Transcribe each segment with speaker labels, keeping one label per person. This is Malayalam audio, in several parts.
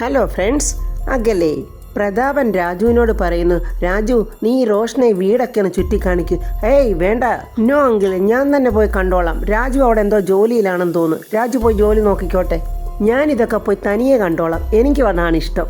Speaker 1: ഹലോ ഫ്രണ്ട്സ്, അകലെ പ്രതാപൻ രാജുവിനോട് പറയുന്നു, രാജു നീ റോഷനെ വീടൊക്കെ ഒന്ന് ചുറ്റിക്കാണിക്കും. ഏയ് വേണ്ട, നോ അങ്കിൾ, ഞാൻ തന്നെ പോയി കണ്ടോളാം. രാജു അവിടെ എന്തോ ജോലിയിലാണെന്ന് തോന്നുന്നു. രാജു പോയി ജോലി നോക്കിക്കോട്ടെ, ഞാനിതൊക്കെ പോയി തനിയെ കണ്ടോളാം. എനിക്ക് അതാണ് ഇഷ്ടം.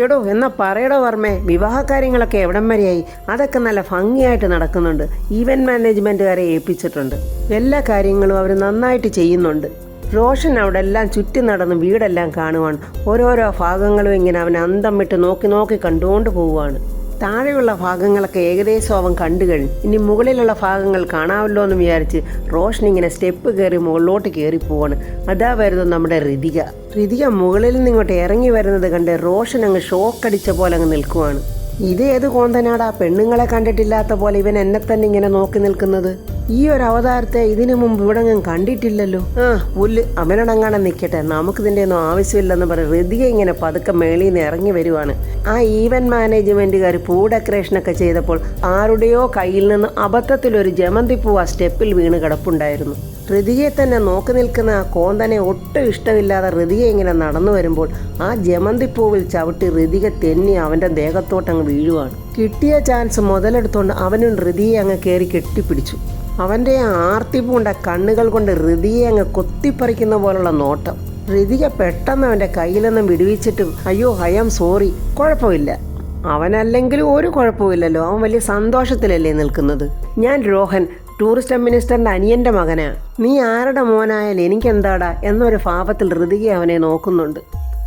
Speaker 1: എടോ എന്നാ പറയടോ വർമ്മേ, വിവാഹ കാര്യങ്ങളൊക്കെ എവിടം വരെയായി? അതൊക്കെ നല്ല ഭംഗിയായിട്ട് നടക്കുന്നുണ്ട്. ഈവൻറ്റ് മാനേജ്മെൻറ്റുകാരെ ഏൽപ്പിച്ചിട്ടുണ്ട്. എല്ലാ കാര്യങ്ങളും അവർ നന്നായിട്ട് ചെയ്യുന്നുണ്ട്. റോഷൻ അവിടെ എല്ലാം ചുറ്റി നടന്ന് വീടെല്ലാം കാണുവാണ്. ഓരോരോ ഭാഗങ്ങളും ഇങ്ങനെ അവൻ അന്തം വിട്ട് നോക്കി കണ്ടുകൊണ്ട് പോവുകയാണ്. താഴെയുള്ള ഭാഗങ്ങളൊക്കെ ഏകദേശം അവൻ കണ്ടു കഴിഞ്ഞു. ഇനി മുകളിലുള്ള ഭാഗങ്ങൾ കാണാമല്ലോ എന്ന് വിചാരിച്ച് റോഷൻ ഇങ്ങനെ സ്റ്റെപ്പ് കയറി മുകളിലോട്ട് കയറി പോവാണ്. അതാ വരുന്നത് നമ്മുടെ ഋതിക മുകളിൽ നിന്ന് ഇങ്ങോട്ട് ഇറങ്ങി വരുന്നത് കണ്ട് റോഷൻ അങ്ങ് ഷോക്കടിച്ച പോലെ അങ്ങ് നിൽക്കുവാണ്. ഇതേത് കോന്തനാടാ, പെണ്ണുങ്ങളെ കണ്ടിട്ടില്ലാത്ത പോലെ ഇവൻ എന്നെ തന്നെ ഇങ്ങനെ നോക്കി നിൽക്കുന്നത്? ഈ ഒരു അവതാരത്തെ ഇതിനു മുമ്പ് ഇവിടെ ഞാൻ കണ്ടിട്ടില്ലല്ലോ. പുല്ല്, അവനടങ്ങാണം നിൽക്കട്ടെ, നമുക്കിതിൻ്റെ ഒന്നും ആവശ്യമില്ലെന്ന് പറഞ്ഞ് ഋതിക ഇങ്ങനെ പതുക്കെ മേളിൽ നിന്ന് ഇറങ്ങി വരുവാണ്. ആ ഈവൻറ്റ് മാനേജ്മെൻറ്റുകാർ പൂ ഡെക്കറേഷനൊക്കെ ചെയ്തപ്പോൾ ആരുടെയോ കയ്യിൽ നിന്ന് അബദ്ധത്തിലൊരു ജമന്തിപ്പൂ ആ സ്റ്റെപ്പിൽ വീണ് കിടപ്പുണ്ടായിരുന്നു. ഋതികയെ തന്നെ നോക്കി നിൽക്കുന്ന ആ കോന്തനെ ഒട്ടും ഇഷ്ടമില്ലാതെ ഋതിക ഇങ്ങനെ നടന്നു വരുമ്പോൾ ആ ജമന്തിപ്പൂവിൽ ചവിട്ടി ഋതിക തെന്നി അവൻ്റെ ദേഹത്തോട്ടങ്ങ് വീഴുവാണ്. കിട്ടിയ ചാൻസ് മുതലെടുത്തുകൊണ്ട് അവനും ഋതിയെ അങ്ങ് കയറി കെട്ടിപ്പിടിച്ചു. അവൻ്റെ ആ ആർത്തി പൂണ്ട കണ്ണുകൾ കൊണ്ട് ഋതിയെ അങ്ങ് കൊത്തിപ്പറിക്കുന്ന പോലുള്ള നോട്ടം. ഋതിക പെട്ടെന്ന് അവൻ്റെ കയ്യിൽ നിന്നും വിടുവിച്ചിട്ടും, അയ്യോ ഐ ആം സോറി, കുഴപ്പമില്ല. അവനല്ലെങ്കിലും ഒരു കുഴപ്പമില്ലല്ലോ, അവൻ വലിയ സന്തോഷത്തിലല്ലേ നിൽക്കുന്നത്. ഞാൻ രോഹൻ, ടൂറിസ്റ്റ് മിനിസ്റ്ററിൻ്റെ അനിയൻ്റെ മകനാ. നീ ആരുടെ മോനായാലും എനിക്കെന്താടാ എന്നൊരു ഭാവത്തിൽ ഋതിക അവനെ നോക്കുന്നുണ്ട്.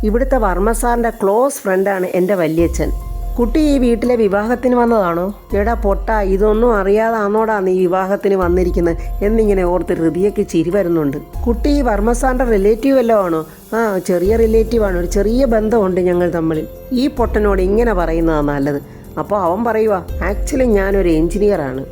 Speaker 1: ഇവിടുത്തെ വർമ്മ സാറിൻ്റെ ക്ലോസ് ഫ്രണ്ടാണ് എൻ്റെ വല്യച്ഛൻ. കുട്ടി ഈ വീട്ടിലെ വിവാഹത്തിന് വന്നതാണോ? എടാ പൊട്ട, ഇതൊന്നും അറിയാതാണോടാ നീ വിവാഹത്തിന് വന്നിരിക്കുന്നത് എന്നിങ്ങനെ ഓർത്ത് ഋതിയയ്ക്ക് ചിരി വരുന്നുണ്ട്. കുട്ടി ഈ വർമ്മ സാറിൻ്റെ റിലേറ്റീവ് വല്ലതും ആണോ? ചെറിയ റിലേറ്റീവാണ്, ഒരു ചെറിയ ബന്ധമുണ്ട് ഞങ്ങൾ തമ്മിൽ. ഈ പൊട്ടനോട് ഇങ്ങനെ പറയുന്നതാണ് നല്ലത്. അപ്പോൾ അവൻ പറയുക, ആക്ച്വലി ഞാനൊരു എൻജിനീയറാണ്.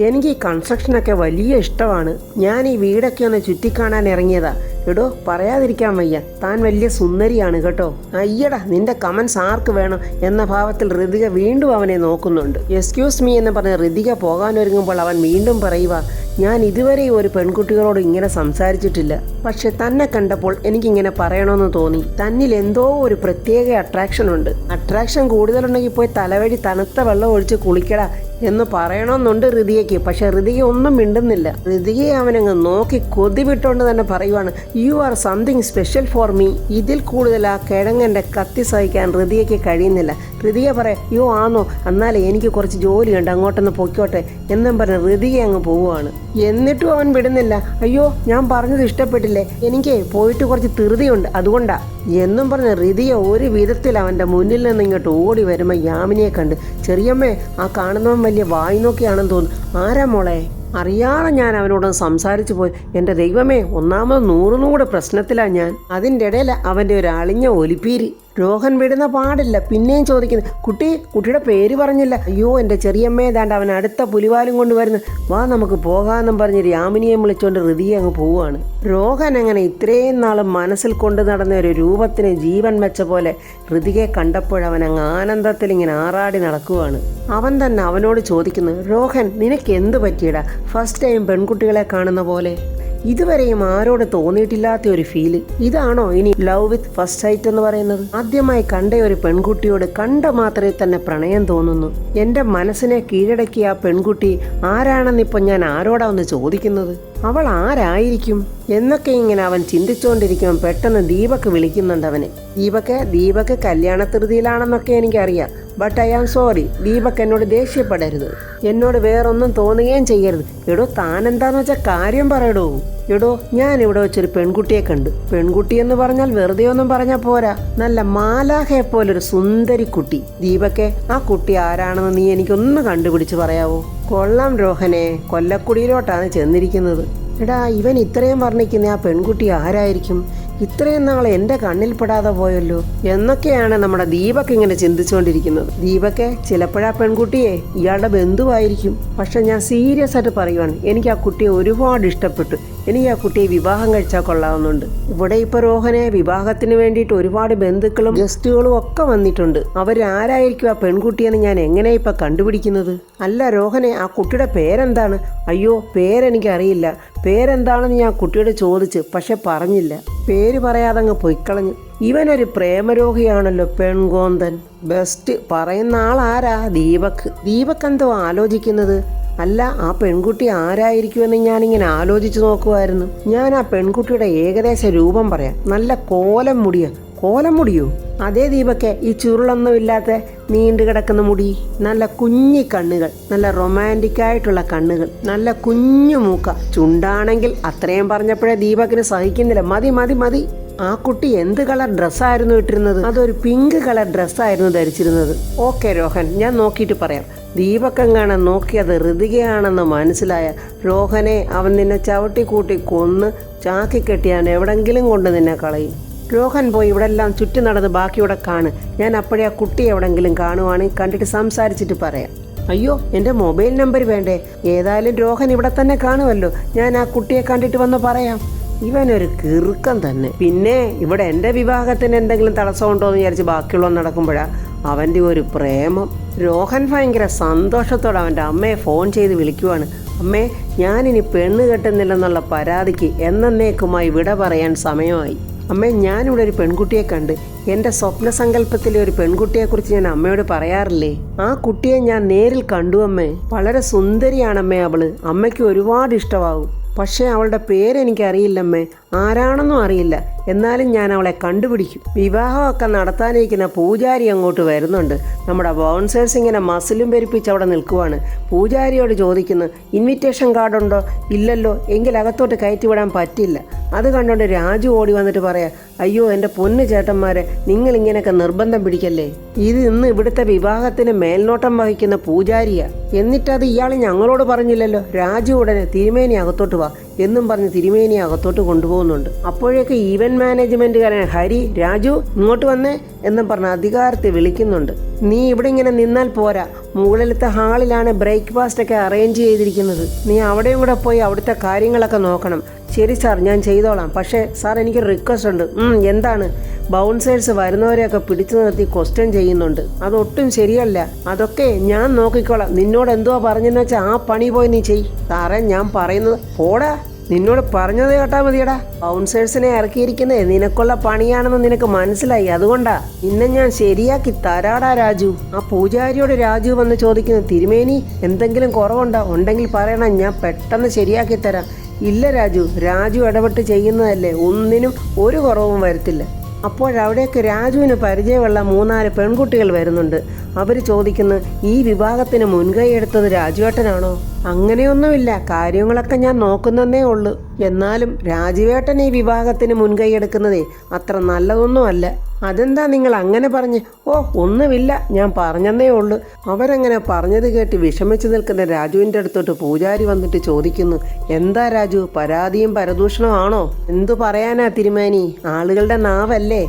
Speaker 1: എനിക്ക് ഈ കൺസ്ട്രക്ഷനൊക്കെ വലിയ ഇഷ്ടമാണ്. ഞാൻ ഈ വീടൊക്കെ ഒന്ന് ചുറ്റിക്കാണാൻ ഇറങ്ങിയതാ. എടോ പറയാതിരിക്കാൻ വയ്യ, താൻ വലിയ സുന്ദരിയാണ് കേട്ടോ. അയ്യടാ, നിന്റെ കമൻസ് ആർക്ക് വേണം എന്ന ഭാവത്തിൽ ഋതിക വീണ്ടും അവനെ നോക്കുന്നുണ്ട്. എക്സ്ക്യൂസ് മീ എന്ന് പറഞ്ഞ് ഋതിക പോകാനൊരുങ്ങുമ്പോൾ അവൻ വീണ്ടും പറയുക, ഞാൻ ഇതുവരെ ഒരു പെൺകുട്ടികളോട് ഇങ്ങനെ സംസാരിച്ചിട്ടില്ല. പക്ഷെ തന്നെ കണ്ടപ്പോൾ എനിക്കിങ്ങനെ പറയണമെന്ന് തോന്നി. തന്നിൽ എന്തോ ഒരു പ്രത്യേക അട്രാക്ഷൻ ഉണ്ട്. അട്രാക്ഷൻ കൂടുതലുണ്ടെങ്കിൽ പോയി തലവഴി തണുത്ത വെള്ളം ഒഴിച്ച് കുളിക്കടാ എന്ന് പറയണമെന്നുണ്ട് ഋതികയ്ക്ക്. പക്ഷെ ഋതിക ഒന്നും മിണ്ടുന്നില്ല. ഋതികയെ അവനങ്ങ് നോക്കി കൊതി വിട്ടുകൊണ്ട് തന്നെ പറയുവാണ്, you are something special for me. ഇതിൽ കൂടുതൽ ആ കിഴങ്ങൻ്റെ കത്തി സഹിക്കാൻ ഋതികയ്ക്ക് കഴിയുന്നില്ല. ഋതിക പറയാം, യോ ആണോ, എന്നാലേ എനിക്ക് കുറച്ച് ജോലിയുണ്ട്, അങ്ങോട്ടൊന്ന് പൊയ്ക്കോട്ടെ എന്നും പറഞ്ഞ് ഋതിക അങ്ങ് പോവുകയാണ്. എന്നിട്ടും അവൻ വിടുന്നില്ല. അയ്യോ, ഞാൻ പറഞ്ഞത് ഇഷ്ടപ്പെട്ടില്ലേ, എനിക്ക് പോയിട്ട് കുറച്ച് ധൃതിയുണ്ട്, അതുകൊണ്ടാ എന്നും പറഞ്ഞ് ഋതിക ഒരു വിധത്തിൽ അവൻ്റെ മുന്നിൽ നിന്ന് ഇങ്ങോട്ട് ഓടി വരുമ്പോൾ യാമിനിയെ കണ്ട്, ചെറിയമ്മേ, ആ കാണുന്നവൻ വലിയ വായി നോക്കിയാണെന്ന് തോന്നുന്നു. ആരാ മോളെ? അറിയാതെ ഞാൻ അവനോട് സംസാരിച്ചു പോയി. എൻ്റെ ദൈവമേ, ഒന്നാമത് 100 പ്രശ്നത്തിലാണ് ഞാൻ. അതിൻ്റെ ഇടയിൽ അവൻ്റെ ഒരു അളിഞ്ഞ ഒലിപ്പീരി. രോഹൻ വിടുന്ന പാടില്ല. പിന്നെയും ചോദിക്കുന്നു, കുട്ടിയുടെ പേര് പറഞ്ഞില്ല. അയ്യോ, എൻ്റെ ചെറിയമ്മയെ ദാണ്ട് അവൻ അടുത്ത പുലിവാലും കൊണ്ടുവരുന്നു, വാ നമുക്ക് പോകാമെന്നും പറഞ്ഞ് രാമിനിയെ വിളിച്ചുകൊണ്ട് ഋതിയെ അങ്ങ് പോവുകയാണ്. രോഹൻ അങ്ങനെ ഇത്രയും നാളും മനസ്സിൽ കൊണ്ടു നടന്ന ഒരു രൂപത്തിന് ജീവൻ വെച്ച പോലെ ഋതികയെ കണ്ടപ്പോഴവൻ അങ്ങ് ആനന്ദത്തിൽ ഇങ്ങനെ ആറാടി നടക്കുവാണ്. അവൻ തന്നെ അവനോട് ചോദിക്കുന്നു, രോഹൻ നിനക്ക് എന്ത് പറ്റിയടാ? ഫസ്റ്റ് ടൈം പെൺകുട്ടികളെ കാണുന്ന പോലെ ഇതുവരെയും ആരോട് തോന്നിയിട്ടില്ലാത്ത ഒരു ഫീല്. ഇതാണോ ഇനി ലവ് വിത്ത് ഫസ്റ്റ് സൈറ്റ് എന്ന് പറയുന്നത്? ആദ്യമായി കണ്ട ഒരു പെൺകുട്ടിയോട് കണ്ട മാത്രമേ തന്നെ പ്രണയം തോന്നുന്നു. എൻ്റെ മനസ്സിനെ കീഴടക്കിയ ആ പെൺകുട്ടി ആരാണെന്നിപ്പോൾ ഞാൻ ആരോടാ ഒന്ന് ചോദിക്കുന്നത്? അവൾ ആരായിരിക്കും എന്നൊക്കെ ഇങ്ങനെ അവൻ ചിന്തിച്ചുകൊണ്ടിരിക്കുമ്പോൾ പെട്ടെന്ന് ദീപക് വിളിക്കുന്നുണ്ട് അവനെ. ദീപക് കല്യാണ ധൃതിയിലാണെന്നൊക്കെ എനിക്കറിയാം. But I am sorry. Deepak എന്നോട് ദേഷ്യപ്പെടരുത്, എന്നോട് വേറൊന്നും തോന്നുകയും ചെയ്യരുത്. എടോ, താൻ എന്താന്ന് വെച്ചാൽ കാര്യം പറയടോ. എടോ, ഞാൻ ഇവിടെ വെച്ചൊരു പെൺകുട്ടിയെ കണ്ടു. പെൺകുട്ടി എന്ന് പറഞ്ഞാൽ വെറുതെ ഒന്നും പറഞ്ഞാൽ പോരാ, നല്ല മാലാഖയെ പോലൊരു സുന്ദരി കുട്ടി. ദീപക്കെ, ആ കുട്ടി ആരാണെന്ന് നീ എനിക്കൊന്ന് കണ്ടുപിടിച്ച് പറയാവോ? കൊള്ളാം രോഹനെ, കൊല്ലക്കുടിയിലോട്ടാണ് ചെന്നിരിക്കുന്നത്. എടാ, ഇവൻ ഇത്രയും വർണ്ണിക്കുന്ന ആ പെൺകുട്ടി ആരായിരിക്കും? ഇത്രയും നാൾ എൻ്റെ കണ്ണിൽപ്പെടാതെ പോയല്ലോ എന്നൊക്കെയാണ് നമ്മുടെ ദീപക് ഇങ്ങനെ ചിന്തിച്ചുകൊണ്ടിരിക്കുന്നത്. ദീപക്കെ, ചിലപ്പോഴാ പെൺകുട്ടിയെ ഇയാളുടെ ബന്ധുവായിരിക്കും. പക്ഷെ ഞാൻ സീരിയസ് ആയിട്ട് പറയുവാണ്, എനിക്ക് ആ കുട്ടിയെ ഒരുപാട് ഇഷ്ടപ്പെട്ടു. എനിക്ക് ആ കുട്ടിയെ വിവാഹം കഴിച്ചാൽ കൊള്ളാവുന്നുണ്ട്. ഇവിടെ ഇപ്പോൾ രോഹനെ വിവാഹത്തിന് വേണ്ടിയിട്ട് ഒരുപാട് ബന്ധുക്കളും ഗസ്റ്റുകളും ഒക്കെ വന്നിട്ടുണ്ട്. അവരാരായിരിക്കും ആ പെൺകുട്ടിയെന്ന് ഞാൻ എങ്ങനെയാ ഇപ്പം കണ്ടുപിടിക്കുന്നത്? അല്ല രോഹനെ, ആ കുട്ടിയുടെ പേരെന്താണ്? അയ്യോ, പേരെനിക്കറിയില്ല. പേരെന്താണെന്ന് ഞാൻ കുട്ടിയോട് ചോദിച്ച്, പക്ഷെ പറഞ്ഞില്ല. പേര് പറയാതെ അങ്ങ് പൊയ്ക്കളഞ്ഞു. ഇവനൊരു പ്രേമരോഗിയാണല്ലോ, പെൺകോന്തൻ. ബെസ്റ്റ്. പറയുന്ന ആളാരാ? ദീപക് എന്തോ ആലോചിക്കുന്നത്. അല്ല, ആ പെൺകുട്ടി ആരായിരിക്കുമെന്ന് ഞാനിങ്ങനെ ആലോചിച്ച് നോക്കുമായിരുന്നു. ഞാൻ ആ പെൺകുട്ടിയുടെ ഏകദേശ രൂപം പറയാം. നല്ല കോലം മുടിയോ? അതേ ദീപക്കെ, ഈ ചുരുളൊന്നുമില്ലാത്ത നീണ്ടു കിടക്കുന്ന മുടി, നല്ല കുഞ്ഞി കണ്ണുകൾ, നല്ല റൊമാൻറ്റിക് ആയിട്ടുള്ള കണ്ണുകൾ, നല്ല കുഞ്ഞു മൂക്ക. ചുണ്ടാണെങ്കിൽ അത്രയും പറഞ്ഞപ്പോഴേ ദീപകിന് സഹിക്കുന്നില്ല. മതി. ആ കുട്ടി എന്ത് കളർ ഡ്രസ്സായിരുന്നു ഇട്ടിരുന്നത്? അതൊരു പിങ്ക് കളർ ഡ്രസ്സായിരുന്നു ധരിച്ചിരുന്നത്. ഓക്കെ രോഹൻ, ഞാൻ നോക്കിയിട്ട് പറയാം. ദീപക്കെങ്ങാണ് നോക്കിയത് ഋതികയാണെന്ന് മനസ്സിലായ രോഹനെ അവൻ നിന്നെ ചവിട്ടിക്കൂട്ടി കൊന്ന് ചാക്കി കെട്ടിയാൻ എവിടെങ്കിലും കൊണ്ട് നിന്നെ കളയും. രോഹൻ പോയി ഇവിടെ എല്ലാം ചുറ്റി നടന്ന് ബാക്കിയുടെ കാണ്. ഞാൻ അപ്പോഴേ ആ കുട്ടിയെ എവിടെങ്കിലും കാണുവാണെങ്കിൽ കണ്ടിട്ട് സംസാരിച്ചിട്ട് പറയാം. അയ്യോ, എൻ്റെ മൊബൈൽ നമ്പർ വേണ്ടേ? ഏതായാലും രോഹൻ ഇവിടെ തന്നെ കാണുമല്ലോ. ഞാൻ ആ കുട്ടിയെ കണ്ടിട്ട് വന്ന് പറയാം. ഇവനൊരു കിറുക്കം തന്നെ. പിന്നെ ഇവിടെ എൻ്റെ വിവാഹത്തിന് എന്തെങ്കിലും തടസ്സമുണ്ടോ എന്ന് വിചാരിച്ച് ബാക്കിയുള്ളവൻ നടക്കുമ്പോഴാണ് അവൻ്റെ ഒരു പ്രേമം. രോഹൻ ഭയങ്കര സന്തോഷത്തോടെ അവൻ്റെ അമ്മയെ ഫോൺ ചെയ്ത് വിളിക്കുവാണ്. അമ്മേ, ഞാനിനി പെണ്ണ് കെട്ടുന്നില്ലെന്നുള്ള പരാതിക്ക് എന്നേക്കുമായി വിട പറയാൻ സമയമായി. അമ്മേ, ഞാനിവിടെ ഒരു പെൺകുട്ടിയെ കണ്ട്. എൻ്റെ സ്വപ്നസങ്കല്പത്തിലെ ഒരു പെൺകുട്ടിയെക്കുറിച്ച് ഞാൻ അമ്മയോട് പറയാറില്ലേ? ആ കുട്ടിയെ ഞാൻ നേരിൽ കണ്ടു അമ്മേ. വളരെ സുന്ദരിയാണമ്മേ അവള്. അമ്മയ്ക്ക് ഒരുപാട് ഇഷ്ടമാവും. പക്ഷേ അവളുടെ പേരെനിക്കറിയില്ലമ്മേ. ആരാണെന്നും അറിയില്ല. എന്നാലും ഞാൻ അവളെ കണ്ടുപിടിക്കും. വിവാഹമൊക്കെ നടത്താനിരിക്കുന്ന പൂജാരി അങ്ങോട്ട് വരുന്നുണ്ട്. നമ്മുടെ ബൗൺസേഴ്സ് ഇങ്ങനെ മസിലും പെരുപ്പിച്ച് അവിടെ നിൽക്കുവാണ്. പൂജാരിയോട് ചോദിക്കുന്നു, ഇൻവിറ്റേഷൻ കാർഡുണ്ടോ? ഇല്ലല്ലോ. എങ്കിൽ അകത്തോട്ട് കയറ്റിവിടാൻ പറ്റില്ല. അത് കണ്ടുകൊണ്ട് രാജു ഓടി വന്നിട്ട് പറയാം, അയ്യോ എൻ്റെ പൊന്നു ചേട്ടന്മാരെ, നിങ്ങളിങ്ങനെയൊക്കെ നിർബന്ധം പിടിക്കല്ലേ. ഇത് ഇന്ന് ഇവിടുത്തെ വിവാഹത്തിന് മേൽനോട്ടം വഹിക്കുന്ന പൂജാരിയാ. എന്നിട്ടത് ഇയാൾ ഞങ്ങളോട് പറഞ്ഞില്ലല്ലോ. രാജു ഉടനെ തിരുമേനി അകത്തോട്ട് വാ എന്നും പറഞ്ഞ് തിരുമേനി അകത്തോട്ട് കൊണ്ടുപോകുന്നുണ്ട്. അപ്പോഴേക്ക് ഈവന്റ് മാനേജ്മെന്റുകാരൻ ഹരി, രാജു ഇങ്ങോട്ട് വന്നേ എന്നും പറഞ്ഞ് അധികാരത്തെ വിളിക്കുന്നുണ്ട്. നീ ഇവിടെ ഇങ്ങനെ നിന്നാൽ പോരാ. മുകളിലത്തെ ഹാളിലാണ് ബ്രേക്ക്ഫാസ്റ്റ് ഒക്കെ അറേഞ്ച് ചെയ്തിരിക്കുന്നത്. നീ അവിടെയും കൂടെ പോയി അവിടുത്തെ കാര്യങ്ങളൊക്കെ നോക്കണം. ശരി സാർ, ഞാൻ ചെയ്തോളാം. പക്ഷേ സാർ, എനിക്കൊരു റിക്വസ്റ്റ് ഉണ്ട്. എന്താണ്? ബൗൺസേഴ്സ് വരുന്നവരെയൊക്കെ പിടിച്ചു നിർത്തി ക്വസ്റ്റ്യൻ ചെയ്യുന്നുണ്ട്. അതൊട്ടും ശരിയല്ല. അതൊക്കെ ഞാൻ നോക്കിക്കോളാം. നിന്നോട് എന്തുവാ പറഞ്ഞെന്ന് വെച്ചാൽ ആ പണി പോയി നീ ചെയ്. സാറേ, ഞാൻ പറയുന്നത് പോടാ. നിന്നോട് പറഞ്ഞത് കേട്ടാ മതിയടാ. ബൗൺസേഴ്സിനെ ഇറക്കിയിരിക്കുന്നത് നിനക്കുള്ള പണിയാണെന്ന് നിനക്ക് മനസ്സിലായി. അതുകൊണ്ടാ ഇന്നെ ഞാൻ ശരിയാക്കി തരാടാ രാജു. ആ പൂജാരിയോട് രാജു വന്ന് ചോദിക്കുന്നു, തിരുമേനി എന്തെങ്കിലും കുറവുണ്ടോ? ഉണ്ടെങ്കിൽ പറയണം, ഞാൻ പെട്ടെന്ന് ശരിയാക്കി തരാം. ഇല്ല രാജു ഇടപെട്ട് ചെയ്യുന്നതല്ലേ, ഒന്നിനും ഒരു കുറവും വരുത്തില്ല. അപ്പോഴവിടേക്ക് രാജുവിന് പരിചയമുള്ള 3-4 പെൺകുട്ടികൾ വരുന്നുണ്ട്. അവർ ചോദിക്കുന്നു, ഈ വിവാഹത്തിന് മുൻകൈ എടുത്തത് രാജുവേട്ടനാണോ? അങ്ങനെയൊന്നുമില്ല, കാര്യങ്ങളൊക്കെ ഞാൻ നോക്കുന്നതേ ഉള്ളൂ. എന്നാലും രാജുവേട്ടൻ ഈ വിവാഹത്തിന് മുൻകൈ എടുക്കുന്നതേ അത്ര നല്ലതൊന്നുമല്ല. അതെന്താ നിങ്ങൾ അങ്ങനെ പറഞ്ഞ്? ഓ, ഒന്നുമില്ല, ഞാൻ പറഞ്ഞതേ ഉള്ളൂ. അവരങ്ങനെ പറഞ്ഞത് കേട്ട് വിഷമിച്ച് നിൽക്കുന്ന രാജുവിൻ്റെ അടുത്തോട്ട് പൂജാരി വന്നിട്ട് ചോദിക്കുന്നു, എന്താ രാജു, പരാതിയും പരദൂഷണമാണോ? എന്തു പറയാനാ തിരുമേനി, ആളുകളുടെ നാവല്ലേ?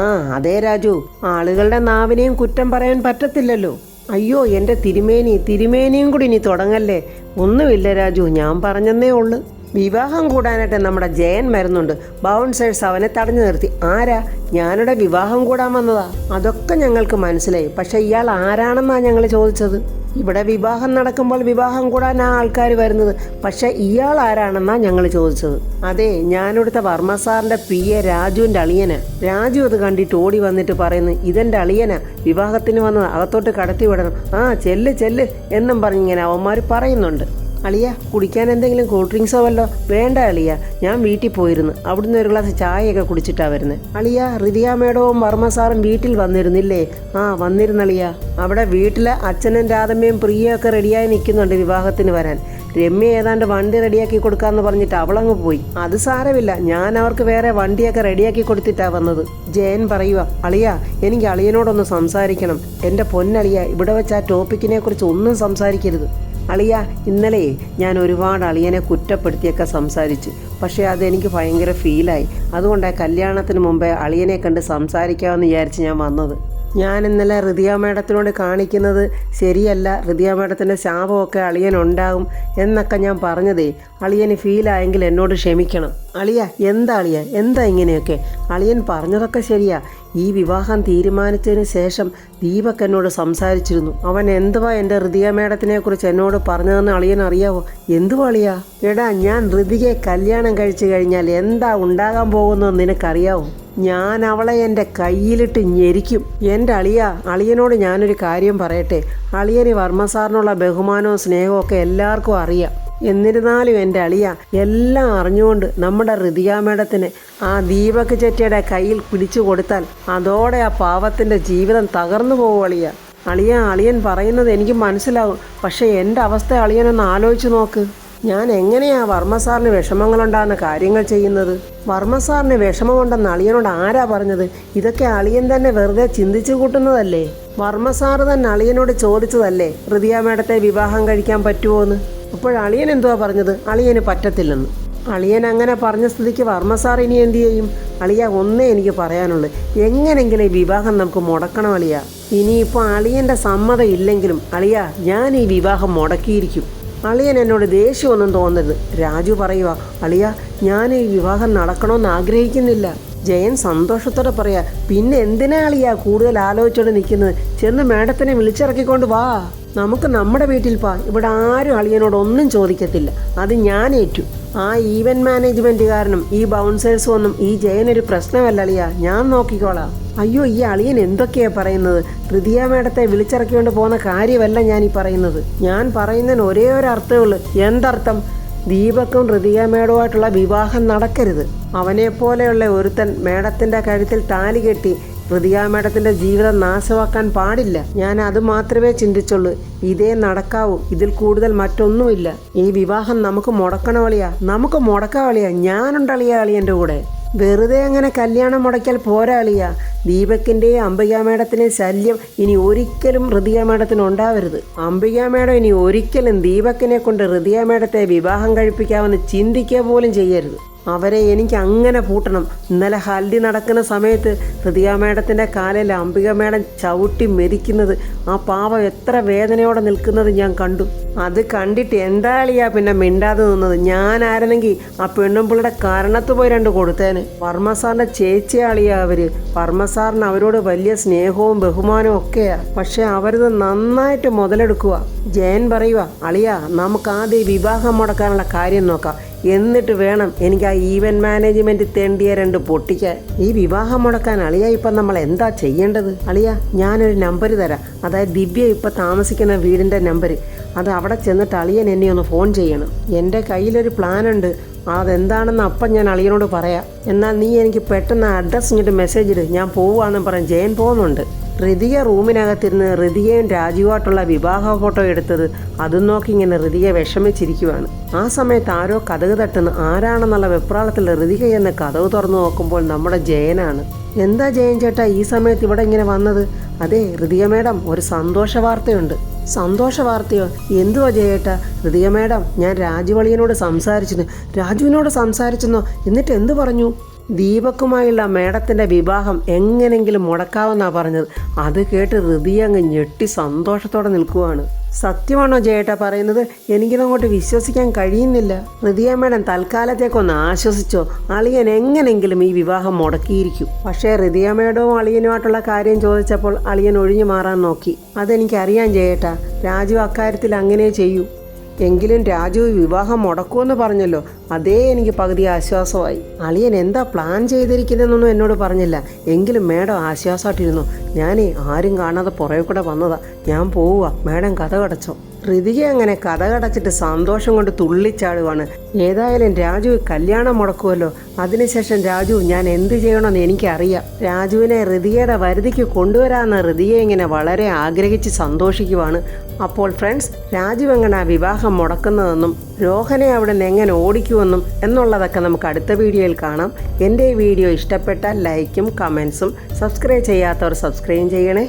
Speaker 1: ആ അതെ രാജു, ആളുകളുടെ നാവിനെയും കുറ്റം പറയാൻ പറ്റത്തില്ലല്ലോ. അയ്യോ എൻ്റെ തിരുമേനിയും കൂടി ഇനി തുടങ്ങല്ലേ. ഒന്നുമില്ല രാജു, ഞാൻ പറഞ്ഞതേ ഉള്ളൂ. വിവാഹം കൂടാനായിട്ട് നമ്മുടെ ജയൻ വരുന്നുണ്ട്. ബൗൺസേഴ്സ് അവനെ തടഞ്ഞു നിർത്തി. ആരാ? ഞാനിവിടെ വിവാഹം കൂടാൻ വന്നതാ. അതൊക്കെ ഞങ്ങൾക്ക് മനസ്സിലായി. പക്ഷെ ഇയാൾ ആരാണെന്നാണ് ഞങ്ങൾ ചോദിച്ചത്. ഇവിടെ വിവാഹം നടക്കുമ്പോൾ വിവാഹം കൂടാൻ ആ ആൾക്കാർ വരുന്നത്. പക്ഷെ ഇയാൾ ആരാണെന്നാണ് ഞങ്ങൾ ചോദിച്ചത്. അതെ, ഞാനിവിടുത്തെ വർമ്മ സാറിൻ്റെ PA രാജുവിൻ്റെ അളിയനാ. രാജു അത് കണ്ടിട്ട് ഓടി വന്നിട്ട് പറയുന്നു, ഇതെൻ്റെ അളിയനാ, വിവാഹത്തിന് വന്നത്, അകത്തോട്ട് കടത്തി വിടണം. ആ ചെല്ല് എന്നും പറഞ്ഞിങ്ങനെ അവന്മാർ പറയുന്നുണ്ട്. അളിയ, കുടിക്കാൻ എന്തെങ്കിലും കൂൾ ഡ്രിങ്ക്സോ വല്ലോ? വേണ്ട അളിയ, ഞാൻ വീട്ടിൽ പോയിരുന്നു. അവിടുന്ന് ഒരു ഗ്ലാസ് ചായയൊക്കെ കുടിച്ചിട്ടാണ് വരുന്നത്. അളിയ, ഋതിയ മേഡവും വർമ്മ സാറും വീട്ടിൽ വന്നിരുന്നില്ലേ? ആ വന്നിരുന്നളിയ. അവിടെ വീട്ടിലെ അച്ഛനും രാധമ്മയും പ്രിയയൊക്കെ റെഡിയായി നിൽക്കുന്നുണ്ട് വിവാഹത്തിന് വരാൻ. രമ്യ ഏതാണ്ട് വണ്ടി റെഡിയാക്കി കൊടുക്കാമെന്ന് പറഞ്ഞിട്ട് അവളങ്ങ് പോയി. അത് സാരമില്ല, ഞാൻ അവർക്ക് വേറെ വണ്ടിയൊക്കെ റെഡിയാക്കി കൊടുത്തിട്ടാണ് വന്നത്. ജയൻ പറയുക, അളിയ, എനിക്ക് അളിയനോടൊന്ന് സംസാരിക്കണം. എൻ്റെ പൊന്നളിയ, ഇവിടെ വെച്ച് ആ ടോപ്പിക്കിനെ കുറിച്ച് ഒന്നും സംസാരിക്കരുത്. അളിയ, ഇന്നലെ ഞാൻ ഒരുപാട് അളിയനെ കുറ്റപ്പെടുത്തിയൊക്കെ സംസാരിച്ചു. പക്ഷേ അതെനിക്ക് ഭയങ്കര ഫീലായി. അതുകൊണ്ടാണ് കല്യാണത്തിന് മുമ്പേ അളിയനെ കണ്ട് സംസാരിക്കാമെന്ന് വിചാരിച്ച് ഞാൻ വന്നത്. ഞാൻ ഇന്നലെ ഹൃദയ മേഡത്തിനോട് കാണിക്കുന്നത് ശരിയല്ല, ഹൃദയ മേഡത്തിൻ്റെ ശാപമൊക്കെ അളിയനുണ്ടാകും എന്നൊക്കെ ഞാൻ പറഞ്ഞതേ അളിയന് ഫീലായെങ്കിൽ എന്നോട് ക്ഷമിക്കണം. അളിയ എന്താ ഇങ്ങനെയൊക്കെ? അളിയൻ പറഞ്ഞതൊക്കെ ശരിയാ. ഈ വിവാഹം തീരുമാനിച്ചതിന് ശേഷം ദീപക് എന്നോട് സംസാരിച്ചിരുന്നു. അവൻ എന്തുവാ എൻ്റെ ഹൃദയ മേഡത്തിനെ കുറിച്ച് എന്നോട് പറഞ്ഞതെന്ന് അളിയൻ അറിയാവോ? എന്തുവാ അളിയാ? എടാ, ഞാൻ ഹൃതികയെ കല്യാണം കഴിച്ചു കഴിഞ്ഞാൽ എന്താ ഉണ്ടാകാൻ പോകുന്നതെന്ന് നിനക്കറിയാവോ? ഞാൻ അവളെ എൻ്റെ കയ്യിലിട്ട് ഞെരിക്കും. എൻ്റെ അളിയനോട് ഞാനൊരു കാര്യം പറയട്ടെ. അളിയന് വർമ്മ സാറിനുള്ള ബഹുമാനവും സ്നേഹവും ഒക്കെ എല്ലാവർക്കും അറിയാം. എന്നിരുന്നാലും എൻ്റെ എല്ലാം അറിഞ്ഞുകൊണ്ട് നമ്മുടെ ഹൃദയ മേഡത്തിന് ആ ദീപക് ചെട്ടിയുടെ കയ്യിൽ പിടിച്ചു കൊടുത്താൽ അതോടെ ആ പാവത്തിൻ്റെ ജീവിതം തകർന്നു പോകും. അളിയൻ പറയുന്നത് എനിക്ക് മനസ്സിലാവും. പക്ഷേ എൻ്റെ അവസ്ഥ അളിയനൊന്ന് ആലോചിച്ച് നോക്ക്. ഞാൻ എങ്ങനെയാ വർമ്മ സാറിന് വിഷമങ്ങളുണ്ടാകുന്ന കാര്യങ്ങൾ ചെയ്യുന്നത്? വർമ്മ സാറിന് വിഷമമുണ്ടെന്ന് അളിയനോട് ആരാ പറഞ്ഞത്? ഇതൊക്കെ അളിയൻ തന്നെ വെറുതെ ചിന്തിച്ചു കൂട്ടുന്നതല്ലേ? വർമ്മ സാറ് തന്നെ അളിയനോട് ചോദിച്ചതല്ലേ ഹൃദയ മേഡത്തെ വിവാഹം കഴിക്കാൻ പറ്റുമോയെന്ന്? അപ്പോൾ അളിയൻ എന്തുവാ പറഞ്ഞത്? അളിയന് പറ്റത്തില്ലെന്ന്. അളിയൻ അങ്ങനെ പറഞ്ഞ സ്ഥിതിക്ക് വർമ്മ സാർ ഇനി എന്തു ചെയ്യും? ഒന്നേ എനിക്ക് പറയാനുള്ളൂ, എങ്ങനെങ്കിലും ഈ വിവാഹം നമുക്ക് മുടക്കണം. ഇനിയിപ്പോൾ അളിയൻ്റെ സമ്മതം ഇല്ലെങ്കിലും ഞാൻ ഈ വിവാഹം മുടക്കിയിരിക്കും. അളിയൻ എന്നോട് ദേഷ്യമൊന്നും തോന്നരുത്. രാജു പറയുക, ഞാൻ ഈ വിവാഹം നടക്കണമെന്ന് ആഗ്രഹിക്കുന്നില്ല. ജയൻ സന്തോഷത്തോടെ പറയാ, പിന്നെ എന്തിനാ കൂടുതൽ ആലോചിച്ചോണ്ട് നിൽക്കുന്നത്? ചെന്ന് മേഡത്തിനെ വിളിച്ചിറക്കിക്കൊണ്ട് വാ. നമുക്ക് നമ്മുടെ വീട്ടിൽ ഇവിടെ ആരും അളിയനോട് ഒന്നും ചോദിക്കത്തില്ല. അത് ഞാൻ ഏറ്റു. ആ ഈവന്റ് മാനേജ്മെന്റ് കാരണം ഈ ബൗൺസേഴ്സും ഒന്നും ഈ ജയനൊരു പ്രശ്നമല്ല. ഞാൻ നോക്കിക്കോളാം. അയ്യോ, ഈ അളിയൻ എന്തൊക്കെയാ പറയുന്നത്? ഹൃദയ മേഡത്തെ വിളിച്ചിറക്കിക്കൊണ്ട് പോകുന്ന കാര്യമല്ല ഞാൻ ഈ പറയുന്നത്. ഞാൻ പറയുന്നതിന് ഒരേ ഒരു അർത്ഥമേ ഉള്ളൂ. എന്തർത്ഥം? ദീപക്കും ഹൃദയ മേഡവുമായിട്ടുള്ള വിവാഹം നടക്കരുത്. അവനെപ്പോലെയുള്ള ഒരുത്തൻ മേഡത്തിൻ്റെ കഴുത്തിൽ താലി കെട്ടി ഹൃദയ മേഡത്തിൻ്റെ ജീവിതം നാശമാക്കാൻ പാടില്ല. ഞാൻ അത് മാത്രമേ ചിന്തിച്ചുള്ളൂ. ഇതേ നടക്കാവൂ, ഇതിൽ കൂടുതൽ മറ്റൊന്നുമില്ല. ഈ വിവാഹം നമുക്ക് മുടക്കണവളിയാ, നമുക്ക് മുടക്കാവളിയാ. ഞാനുണ്ടളിയാ അളിയൻ്റെ കൂടെ. വെറുതെ അങ്ങനെ കല്യാണം മുടക്കിയാൽ പോരാ. ദീപക്കിൻ്റെയും അംബിക മേഡത്തിൻ്റെയും ശല്യം ഇനി ഒരിക്കലും ഹൃദയ മേഡത്തിന് ഉണ്ടാവരുത്. അംബിക മേഡം ഇനി ഒരിക്കലും ദീപക്കിനെ കൊണ്ട് ഹൃദയ മേഡത്തെ വിവാഹം കഴിപ്പിക്കാമെന്ന് ചിന്തിക്കുക പോലും ചെയ്യരുത്. അവരെ എനിക്ക് അങ്ങനെ പൂട്ടണം. ഇന്നലെ ഹൽദി നടക്കുന്ന സമയത്ത് ഹൃദയ മേഡത്തിൻ്റെ കാലിൽ അംബിക മേഡം ചവിട്ടി മെതിക്കുന്നത്, ആ പാവം എത്ര വേദനയോടെ നിൽക്കുന്നത് ഞാൻ കണ്ടു. അത് കണ്ടിട്ട് എന്താ പിന്നെ മിണ്ടാതെ നിന്നത്? ഞാനായിരുന്നെങ്കിൽ ആ പെണ്ണുമ്പിളുടെ കാരണത്ത് പോയി 2 കൊടുത്തേന്. വർമ്മ സാറിൻ്റെ ചേച്ചിയാളിയാ അവര്. വർമ്മ സാറിന് അവരോട് വലിയ സ്നേഹവും ബഹുമാനവും ഒക്കെയാ. പക്ഷെ അവരിത് നന്നായിട്ട് മുതലെടുക്കുക. ജയൻ പറയുക, നമുക്ക് ആദ്യം വിവാഹം മുടക്കാനുള്ള കാര്യം നോക്കാം, എന്നിട്ട് വേണം എനിക്ക് ആ ഈവന്റ് മാനേജ്മെന്റ് തെണ്ടിയ 2 പൊട്ടിക്കാൻ. ഈ വിവാഹം മുടക്കാൻ ഇപ്പം നമ്മൾ എന്താ ചെയ്യേണ്ടത്? ഞാനൊരു നമ്പർ തരാം. അതായത് ദിവ്യ ഇപ്പം താമസിക്കുന്ന വീടിൻ്റെ നമ്പർ. അത് അവിടെ ചെന്നിട്ട് അളിയൻ എന്നെ ഒന്ന് ഫോൺ ചെയ്യണം. എൻ്റെ കയ്യിലൊരു പ്ലാനുണ്ട്. അതെന്താണെന്ന് അപ്പം ഞാൻ അളിയനോട് പറയാം. എന്നാൽ നീ എനിക്ക് പെട്ടെന്ന് അഡ്രസ്സ് ഇങ്ങോട്ട് മെസ്സേജ് ഇട്. ഞാൻ പോവുകയാണെന്ന് പറഞ്ഞ് ജയൻ പോകുന്നുണ്ട്. ഹൃതിക റൂമിനകത്തിരുന്ന് ഹൃതികയും രാജുവായിട്ടുള്ള വിവാഹ ഫോട്ടോ എടുത്തത് അതും നോക്കി ഇങ്ങനെ ഹൃതിക വിഷമിച്ചിരിക്കുവാണ്. ആ സമയത്ത് ആരോ കതക് തട്ടുന്നു. ആരാണെന്നുള്ള വെപ്രാളത്തിൽ ഹൃതിക എന്ന് കതക് തുറന്നു നോക്കുമ്പോൾ നമ്മുടെ ജയനാണ്. എന്താ ജയൻ ചേട്ടാ ഈ സമയത്ത് ഇവിടെ ഇങ്ങനെ വന്നത്? അതെ ഹൃതിക മേഡം, ഒരു സന്തോഷ വാർത്തയുണ്ട്. സന്തോഷ വാർത്തയോ? എന്തുവാ ജയേട്ടാ? ഹൃതിക മേഡം, ഞാൻ രാജുവളിയനോട് സംസാരിച്ചിരുന്നു. രാജുവിനോട് സംസാരിച്ചെന്നോ? എന്നിട്ട് എന്തു പറഞ്ഞു? ദീപക്കുമായുള്ള മേഡത്തിൻ്റെ വിവാഹം എങ്ങനെങ്കിലും മുടക്കാമെന്നാണ് പറഞ്ഞത്. അത് കേട്ട് ഹൃദയ അങ്ങ് ഞെട്ടി സന്തോഷത്തോടെ നിൽക്കുവാണ്. സത്യമാണോ ജയേട്ടാ പറയുന്നത്? എനിക്കിതങ്ങോട്ട് വിശ്വസിക്കാൻ കഴിയുന്നില്ല. ഹൃദയ മേഡം തൽക്കാലത്തേക്കൊന്ന് ആശ്വസിച്ചോ. അളിയൻ എങ്ങനെങ്കിലും ഈ വിവാഹം മുടക്കിയിരിക്കും. പക്ഷേ ഹൃദയ മേഡവും അളിയനുമായിട്ടുള്ള കാര്യം ചോദിച്ചപ്പോൾ അളിയൻ ഒഴിഞ്ഞു മാറാൻ നോക്കി. അതെനിക്കറിയാം ജയേട്ടാ. രാജു അക്കാര്യത്തിൽ അങ്ങനെ ചെയ്യൂ. എങ്കിലും രാജു വിവാഹം മുടക്കുമെന്ന് പറഞ്ഞല്ലോ, അതേ എനിക്ക് പകുതി ആശ്വാസമായി. അളിയൻ എന്താ പ്ലാൻ ചെയ്തിരിക്കുന്നതെന്നൊന്നും എന്നോട് പറഞ്ഞില്ല. എങ്കിലും മേഡം ആശ്വാസമായിട്ടിരുന്നു. ഞാനേ ആരും കാണാതെ പുറകെ കൂടെ വന്നതാ. ഞാൻ പോവുക. മേഡം കഥകടച്ചോ? ഹൃതിക അങ്ങനെ കഥകടച്ചിട്ട് സന്തോഷം കൊണ്ട് തുള്ളിച്ചാടുവാണ്. ഏതായാലും രാജു കല്യാണം മുടക്കുമല്ലോ. അതിനുശേഷം രാജു ഞാൻ എന്ത് ചെയ്യണമെന്ന് എനിക്കറിയാം. രാജുവിനെ ഹൃതികയുടെ വരുതിക്ക് കൊണ്ടുവരാമെന്ന് ഹൃതിക ഇങ്ങനെ വളരെ ആഗ്രഹിച്ച് സന്തോഷിക്കുവാണ്. അപ്പോൾ ഫ്രണ്ട്സ്, രാജു എങ്ങനെ ആ വിവാഹം മുടക്കുന്നതെന്നും രോഹനെ അവിടെ നിന്ന് എങ്ങനെ ഓടിക്കുമെന്നും എന്നുള്ളതൊക്കെ നമുക്ക് അടുത്ത വീഡിയോയിൽ കാണാം. എൻ്റെ ഈ വീഡിയോ ഇഷ്ടപ്പെട്ടാൽ ലൈക്കും കമൻസും, സബ്സ്ക്രൈബ് ചെയ്യാത്തവർ സബ്സ്ക്രൈബ് ചെയ്യണേ.